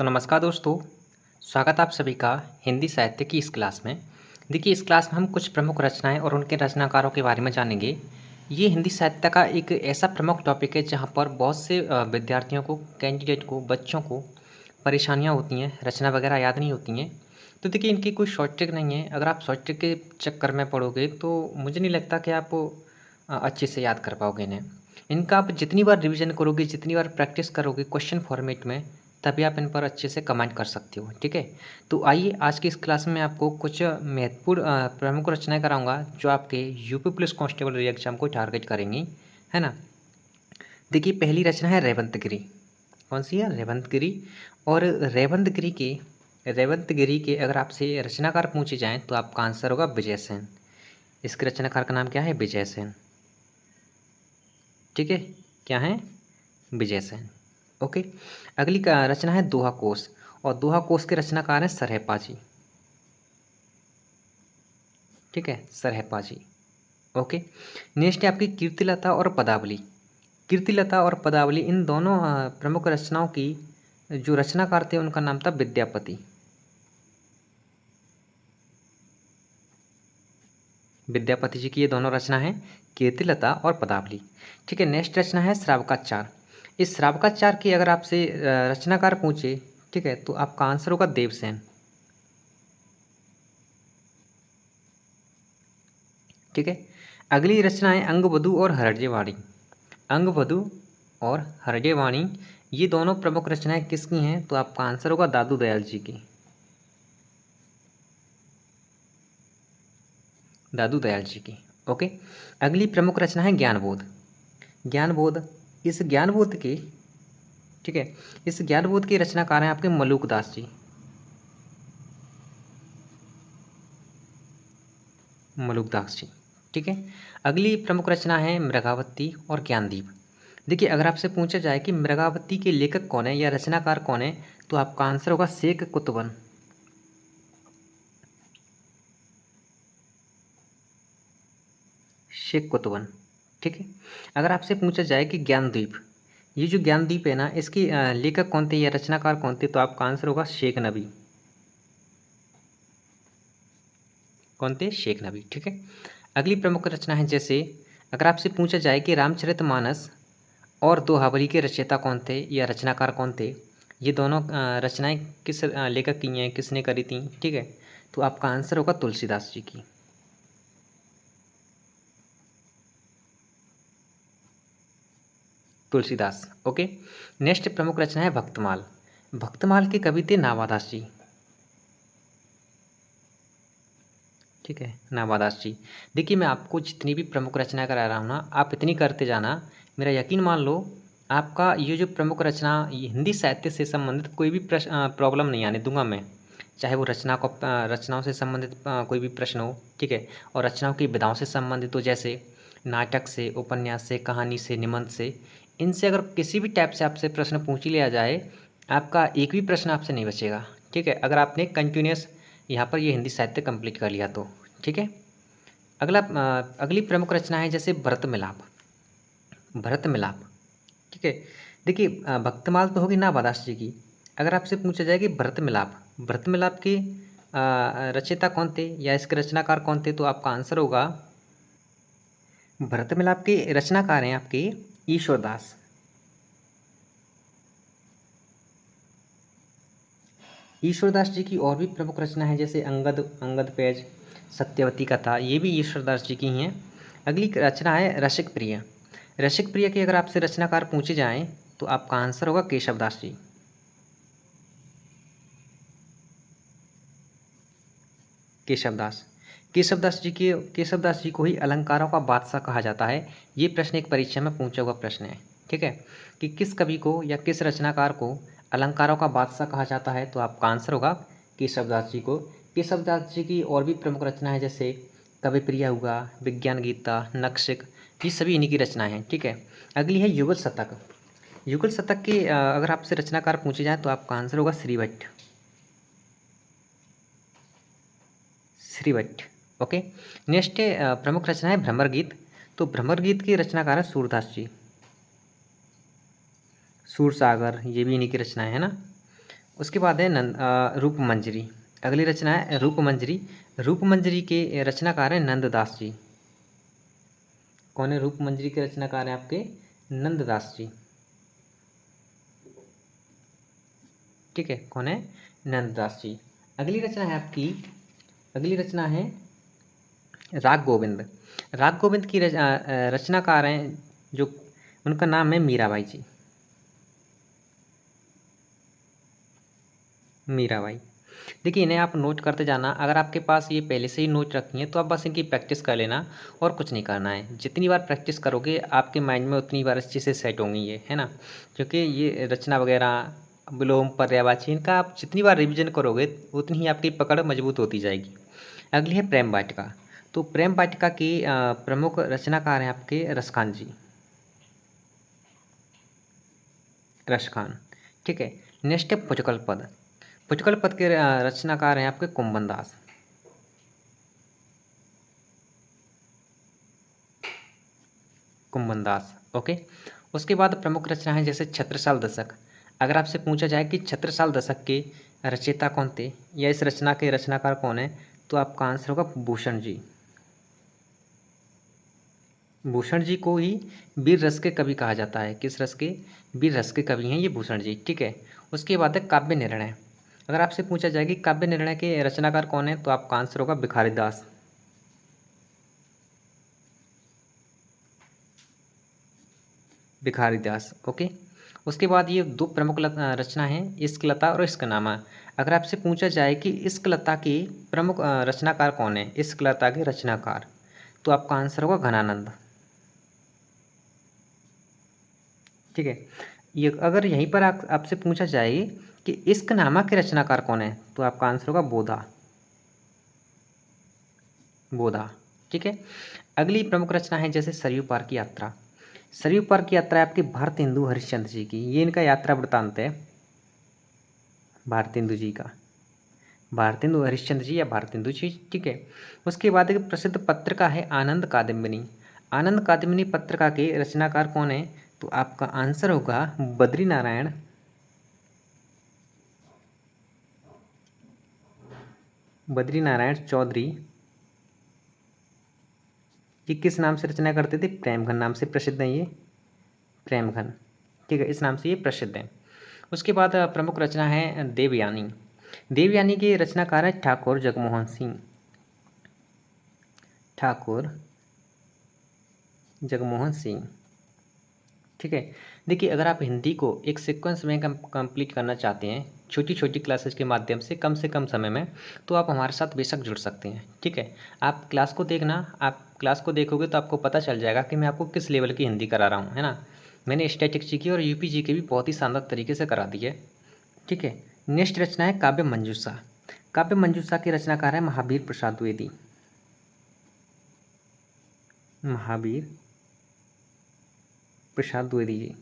तो नमस्कार दोस्तों, स्वागत आप सभी का हिंदी साहित्य की इस क्लास में। देखिए, इस क्लास में हम कुछ प्रमुख रचनाएं और उनके रचनाकारों के बारे में जानेंगे। ये हिंदी साहित्य का एक ऐसा प्रमुख टॉपिक है जहाँ पर बहुत से विद्यार्थियों को, कैंडिडेट को, बच्चों को परेशानियाँ होती हैं, रचना वगैरह याद नहीं होती हैं। तो देखिए, इनकी कोई शॉर्ट ट्रिक नहीं है। अगर आप शॉर्ट ट्रिक के चक्कर में पढ़ोगे तो मुझे नहीं लगता कि आप अच्छे से याद कर पाओगे इन्हें। इनका आप जितनी बार रिवीजन करोगे, जितनी बार प्रैक्टिस करोगे क्वेश्चन फॉर्मेट में, तभी आप इन पर अच्छे से कमेंट कर सकते हो। ठीक है, तो आइए आज की इस क्लास में आपको कुछ महत्वपूर्ण प्रमुख रचनाएं कराऊंगा जो आपके यूपी पुलिस कांस्टेबल एग्जाम को टारगेट करेंगी, है ना। देखिए, पहली रचना है रेवंत गिरी। कौन सी है? रेवंत गिरी। और रेवंत गिरी के अगर आपसे रचनाकार पूछे जाएं तो आपका आंसर होगा विजय सेन। इसके रचनाकार का नाम क्या है? विजय सेन। ठीक है, क्या है? विजय सेन। ओके। अगली का रचना है दोहा कोश, और दोहा कोश के रचनाकार हैं सरहपाजी। ठीक है, सरहपाजी। ओके। नेक्स्ट है आपकी कीर्तिलता और पदावली। कीर्तिलता और पदावली, इन दोनों प्रमुख रचनाओं की जो रचनाकार थे उनका नाम था विद्यापति। विद्यापति जी की ये दोनों रचना है, कीर्तिलता और पदावली। ठीक है, नेक्स्ट रचना है श्रावकाचार। इस श्रावकाचार की अगर आपसे रचनाकार पूछे, ठीक है, तो आपका आंसर होगा देवसेन। ठीक है। अगली रचना है अंगवधू और हृदयवाणी। अंगवधू और हृदयवाणी, ये दोनों प्रमुख रचनाएं किसकी हैं? तो आपका आंसर होगा दादू दयाल जी की। दादू दयाल जी की। ओके। अगली प्रमुख रचना है ज्ञानबोध। ज्ञानबोध, इस ज्ञानबोध के, ठीक है, इस ज्ञानबोध के रचनाकार हैं आपके मलूकदास जी। मलूकदास जी। ठीक है। अगली प्रमुख रचना है मृगावती और ज्ञानदीप। देखिए, अगर आपसे पूछा जाए कि मृगावती के लेखक कौन है या रचनाकार कौन है, तो आपका आंसर होगा शेख कुतुबन। शेख कुतुबन। ठीक है। अगर आपसे पूछा जाए कि ज्ञानदीप, ये जो ज्ञानदीप है ना, इसके लेखक कौन थे या रचनाकार कौन थे, तो आपका आंसर होगा शेख नबी। कौन थे? शेख नबी। ठीक है। अगली प्रमुख रचना है, जैसे अगर आपसे पूछा जाए कि रामचरितमानस और दोहावली के रचयिता कौन थे या रचनाकार कौन थे, ये दोनों रचनाएं किस लेखक की हैं, किसने करी थी, ठीक है, तो आपका आंसर होगा तुलसीदास जी की। तुलसीदास। ओके। नेक्स्ट प्रमुख रचना है भक्तमाल। भक्तमाल के कवि थे नावादास जी। ठीक है, नावादास जी। देखिए, मैं आपको जितनी भी प्रमुख रचना करा रहा हूँ ना, आप इतनी करते जाना, मेरा यकीन मान लो, आपका ये जो प्रमुख रचना, ये हिंदी साहित्य से संबंधित कोई भी प्रश्न प्रॉब्लम नहीं आने दूंगा मैं। चाहे वो रचनाओं से संबंधित कोई भी प्रश्न हो, ठीक है, और रचनाओं की विधाओं से संबंधित हो, जैसे नाटक से, उपन्यास से, कहानी से, निबंध से, इनसे अगर किसी भी टाइप से आपसे प्रश्न पूछ लिया जाए, आपका एक भी प्रश्न आपसे नहीं बचेगा। ठीक है, अगर आपने कंटिन्यूस यहाँ पर ये हिंदी साहित्य कंप्लीट कर लिया तो। ठीक है। अगली प्रमुख रचना है जैसे भरत मिलाप। भरत मिलाप। ठीक है। देखिए, भक्तमाल तो होगी नावादास जी की। अगर आपसे पूछा जाए कि भरत मिलाप के रचयिता कौन थे या इसके रचनाकार कौन थे, तो आपका आंसर होगा, भरत मिलाप के रचनाकार हैं आपके ईश्वरदास। ईश्वरदास जी की और भी प्रमुख रचना है, जैसे अंगद अंगद पेज, सत्यवती कथा, ये भी ईश्वरदास जी की ही हैं। अगली रचना है रसिक प्रिय। रसिक प्रिय के अगर आपसे रचनाकार पूछे जाएं, तो आपका आंसर होगा केशवदास जी। केशवदास। केशवदास जी को ही अलंकारों का बादशाह कहा जाता है। ये प्रश्न एक परीक्षा में पूछा हुआ प्रश्न है। ठीक है, कि किस कवि को या किस रचनाकार को अलंकारों का बादशाह कहा जाता है, तो आपका आंसर होगा केशवदास जी को। केशवदास जी की और भी प्रमुख रचना है, जैसे कविप्रिया हुआ, विज्ञान गीता, नक्शिक, ये सभी इन्हीं की रचनाएं हैं। ठीक है। अगली है युगल शतक। युगल शतक के अगर आपसे रचनाकार पूछे जाए, तो आपका आंसर होगा श्रीवट। श्रीवट। ओके। नेक्स्ट है प्रमुख रचना है भ्रमर गीत। तो भ्रमर गीत के रचनाकार है सूरदास जी। सूरसागर, ये भी इन्हीं की रचनाएं है ना। उसके बाद है रूपमंजरी। अगली रचना है रूपमंजरी। रूपमंजरी के रचनाकार हैं नंददास जी। कौन है रूपमंजरी के रचनाकार हैं आपके? नंददास जी। ठीक है, कौन है? नंददास जी। अगली रचना है आपकी, अगली रचना है राग गोविंद। राग गोविंद की रचनाकार हैं जो, उनका नाम है मीराबाई जी। मीराबाई। देखिए इन्हें आप नोट करते जाना। अगर आपके पास ये पहले से ही नोट रखी हैं तो आप बस इनकी प्रैक्टिस कर लेना और कुछ नहीं करना है। जितनी बार प्रैक्टिस करोगे आपके माइंड में उतनी बार अच्छे से सेट होंगी ये, है ना। क्योंकि ये रचना वगैरह, विलोम, पर्यायवाची, इनका आप जितनी बार रिवीजन करोगे उतनी ही आपकी पकड़ मजबूत होती जाएगी। अगली है प्रेम वाटिका। तो प्रेम वाटिका की प्रमुख रचनाकार हैं आपके रसखान जी। रसखान। ठीक है। नेक्स्ट है पुचकल पद। पुचकल पद के रचनाकार हैं आपके कुंभन दास। कुंभन दास। ओके। उसके बाद प्रमुख रचना है जैसे छत्रसाल दशक। अगर आपसे पूछा जाए कि छत्रसाल दशक के रचयिता कौन थे या इस रचना के रचनाकार कौन है, तो आपका आंसर होगा भूषण जी। भूषण जी को ही वीर रस के कवि कहा जाता है। किस रस के? वीर रस के कवि हैं ये भूषण जी। ठीक है। उसके बाद है काव्य निर्णय। अगर आपसे पूछा जाए कि काव्य निर्णय के रचनाकार कौन है, तो आपका आंसर होगा भिखारी दास। भिखारी दास। ओके। उसके बाद ये दो प्रमुख रचना है, इश्कलता और इश्कनामा। अगर आपसे पूछा जाए कि इश्कलता के प्रमुख रचनाकार कौन है, इश्कलता के रचनाकार, तो आपका आंसर होगा घनानंद। ठीक है। ये अगर यहीं पर आपसे पूछा जाए कि इश्कनामा के रचनाकार कौन है, तो आपका आंसर होगा बोधा। बोधा। ठीक है। अगली प्रमुख रचना है जैसे सरयू पार की यात्रा। सरयू पार की यात्रा है आपकी भारतेंदु हरिश्चंद्र जी की। ये इनका यात्रा वृत्तांत है भारतेंदु जी का। भारतेंदु हरिश्चंद्र जी या भारतेंदु जी। ठीक है। उसके बाद एक प्रसिद्ध पत्रिका है आनंद कादम्बिनी। आनंद कादम्बिनी पत्रिका के रचनाकार कौन है, तो आपका आंसर होगा बद्री नारायण। बद्री नारायण चौधरी। ये किस नाम से रचना करते थे? प्रेमघन नाम से प्रसिद्ध है ये, प्रेमघन। ठीक है, इस नाम से ये प्रसिद्ध है। उसके बाद प्रमुख रचना है देवयानी। देवयानी के रचनाकार है ठाकुर जगमोहन सिंह। ठाकुर जगमोहन सिंह। ठीक है। देखिए अगर आप हिंदी को एक सीक्वेंस में कंप्लीट करना चाहते हैं छोटी छोटी क्लासेस के माध्यम से कम समय में, तो आप हमारे साथ बेशक जुड़ सकते हैं। ठीक है। आप क्लास को देखना, आप क्लास को देखोगे तो आपको पता चल जाएगा कि मैं आपको किस लेवल की हिंदी करा रहा हूँ, है ना। मैंने स्टैटिक जी की और यूपी जी की भी बहुत ही शानदार तरीके से करा दी है। ठीक है। नेक्स्ट रचना है काव्य मंजूषा। काव्य मंजूषा के रचनाकार है महावीर प्रसाद द्विवेदी। महावीर प्रसाद द्विवेदी जी,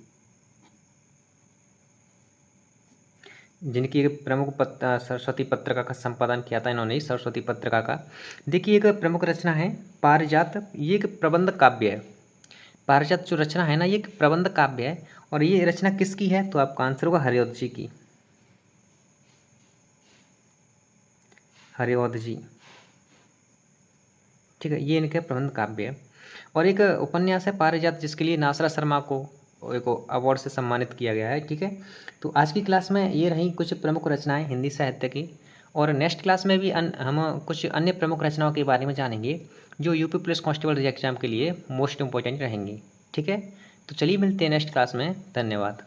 जिनकी एक प्रमुख सरस्वती पत्रिका का संपादन किया था इन्होंने, सरस्वती पत्रिका का। देखिए एक प्रमुख रचना है पारिजात। ये एक प्रबंध काव्य है। पारिजात जो रचना है ना, ये एक प्रबंध काव्य है। और ये रचना किसकी है, तो आपका आंसर होगा हरिऔध जी की। हरिऔध जी। ठीक है। ये इनके प्रबंध काव्य है। और एक उपन्यास है पारिजात, जिसके लिए नासरा शर्मा को एक अवार्ड से सम्मानित किया गया है। ठीक है। तो आज की क्लास में ये रही कुछ प्रमुख रचनाएं हिंदी साहित्य की। और नेक्स्ट क्लास में भी हम कुछ अन्य प्रमुख रचनाओं के बारे में जानेंगे जो यूपी पुलिस कांस्टेबल एग्जाम के लिए मोस्ट इंपॉर्टेंट रहेंगी। ठीक है। तो चलिए मिलते हैं नेक्स्ट क्लास में। धन्यवाद।